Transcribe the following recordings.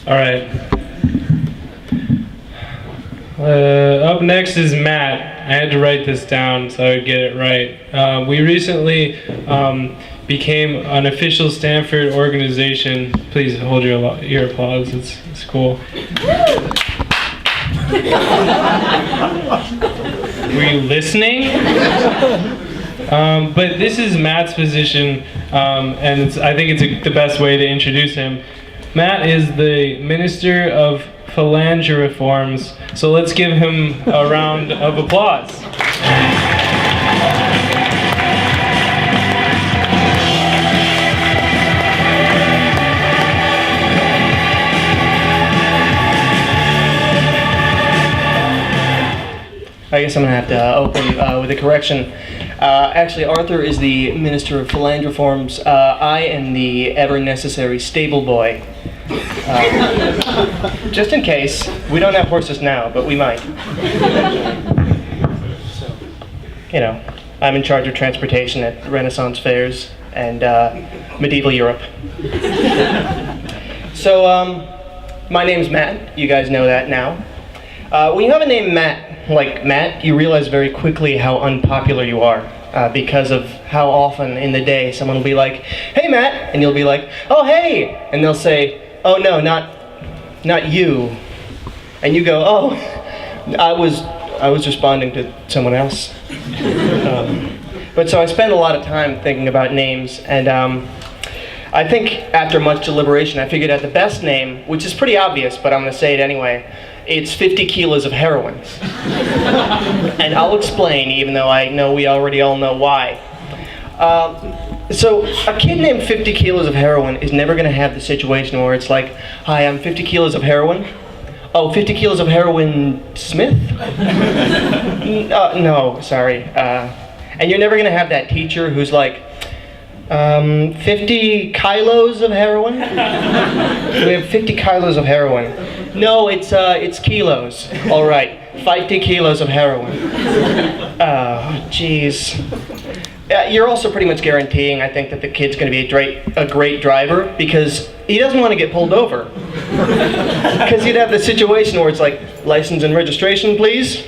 All right. Up next is Matt. I had to write this down so I would get it right. We recently became an official Stanford organization. Please hold your applause. It's cool. Were you listening? But this is Matt's position, and I think it's the best way to introduce him. Matt is the Minister of Philanthropies, so let's give him a round of applause. I guess I'm going to have to open with a correction. Actually, Arthur is the Minister of Philanthropies. I am the ever-necessary stable boy. Just in case. We don't have horses now, but we might. So, you know, I'm in charge of transportation at Renaissance fairs and medieval Europe. So, my name's Matt. You guys know that now. When you have a name like Matt, you realize very quickly how unpopular you are because of how often in the day someone will be like, "Hey Matt," and you'll be like, "Oh hey," and they'll say, "Oh no, not you," and you go, "Oh, I was responding to someone else." But so I spend a lot of time thinking about names, and I think after much deliberation, I figured out the best name, which is pretty obvious, but I'm going to say it anyway. It's 50 kilos of heroin. And I'll explain, even though I know we already all know why. So a kid named 50 kilos of heroin is never going to have the situation where it's like, "Hi, I'm 50 kilos of heroin. Oh, 50 kilos of heroin Smith?" No, sorry. And you're never going to have that teacher who's like, 50 kilos of heroin? We have 50 kilos of heroin. No, it's kilos. All right, 50 kilos of heroin. Oh, jeez. You're also pretty much guaranteeing, I think, that the kid's going to be a great driver because he doesn't want to get pulled over. Because you'd have the situation where it's like, "License and registration, please."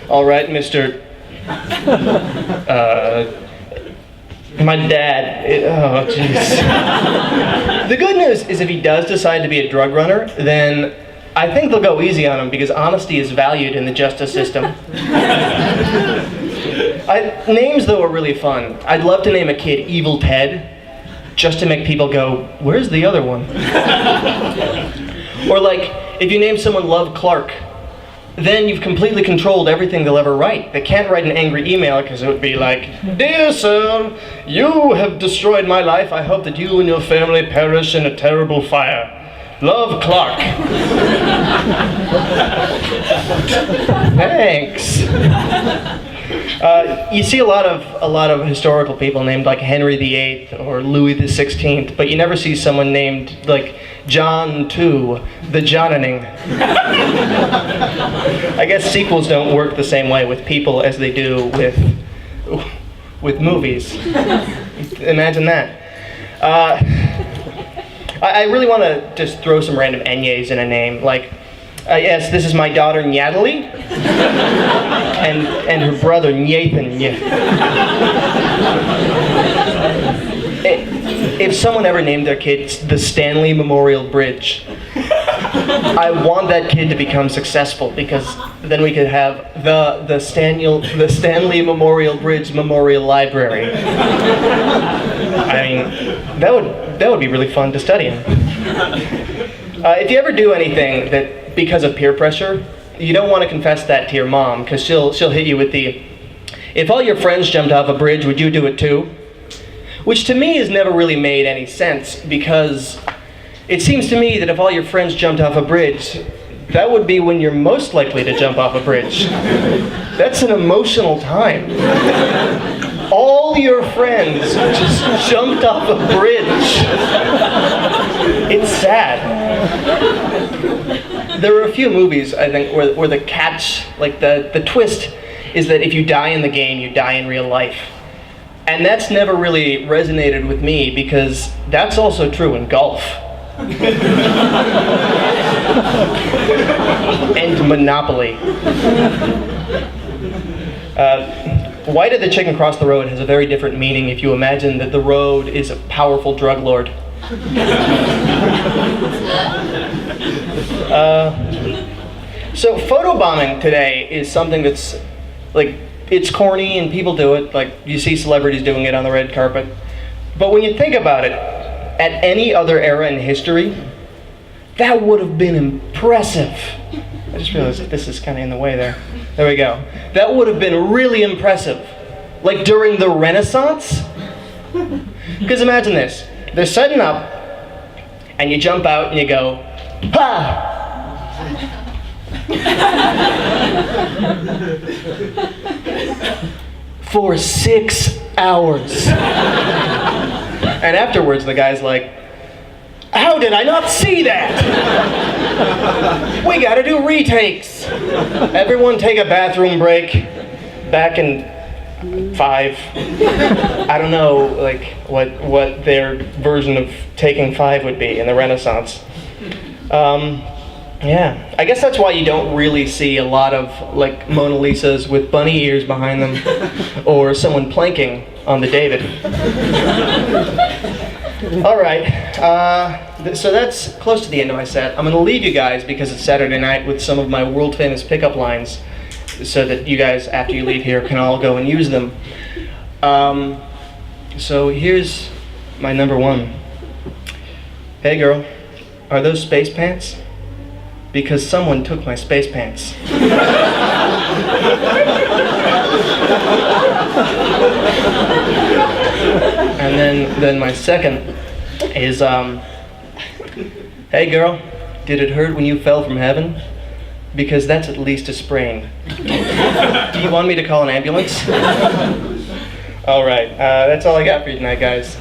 All right, Mr. My dad. Oh, jeez. The good news is if he does decide to be a drug runner, then I think they'll go easy on him because honesty is valued in the justice system. Names, though, are really fun. I'd love to name a kid Evil Ted, just to make people go, "Where's the other one?" Or like, if you name someone Love Clark, then you've completely controlled everything they'll ever write. They can't write an angry email because it would be like, "Dear sir, you have destroyed my life. I hope that you and your family perish in a terrible fire. Love, Clark." Thanks. You see a lot of historical people named like Henry VIII or Louis XVI, but you never see someone named like John II, the Johnaning. I guess sequels don't work the same way with people as they do with movies. Imagine that. I really want to just throw some random Enyes in a name, like, yes, this is my daughter Natalie, and her brother Nathan. If someone ever named their kid the Stanley Memorial Bridge, I want that kid to become successful because then we could have the Stanley Memorial Bridge Memorial Library. I mean, that would be really fun to study in. If you ever do anything that because of peer pressure, you don't want to confess that to your mom because she'll hit you with the, "If all your friends jumped off a bridge, would you do it too?" Which to me has never really made any sense because it seems to me that if all your friends jumped off a bridge, that would be when you're most likely to jump off a bridge. That's an emotional time. All your friends just jumped off a bridge. It's sad. There are a few movies, I think, where the catch, like the twist, is that if you die in the game, you die in real life. And that's never really resonated with me because that's also true in golf. And Monopoly. Why did the chicken cross the road has a very different meaning if you imagine that the road is a powerful drug lord. So photobombing today is something that's like, it's corny and people do it, like you see celebrities doing it on the red carpet. But when you think about it, at any other era in history, that would have been impressive. I just realized that this is kind of in the way there. There we go. That would have been really impressive. Like during the Renaissance. Because imagine this. They're setting up, and you jump out and you go, ha! For 6 hours. And afterwards the guy's like, how did I not see that? We gotta do retakes. Everyone take a bathroom break. Back in 5. I don't know like what their version of taking 5 would be in the Renaissance. Yeah, I guess that's why you don't really see a lot of like Mona Lisas with bunny ears behind them, or someone planking on the David. All right, so that's close to the end of my set. I'm going to leave you guys because it's Saturday night with some of my world famous pickup lines, so that you guys, after you leave here, can all go and use them. So here's my number 1. Hey girl, are those space pants? Because someone took my space pants. And then my second is, hey girl, did it hurt when you fell from heaven? Because that's at least a sprain. Do you want me to call an ambulance? All right, that's all I got for you tonight, guys.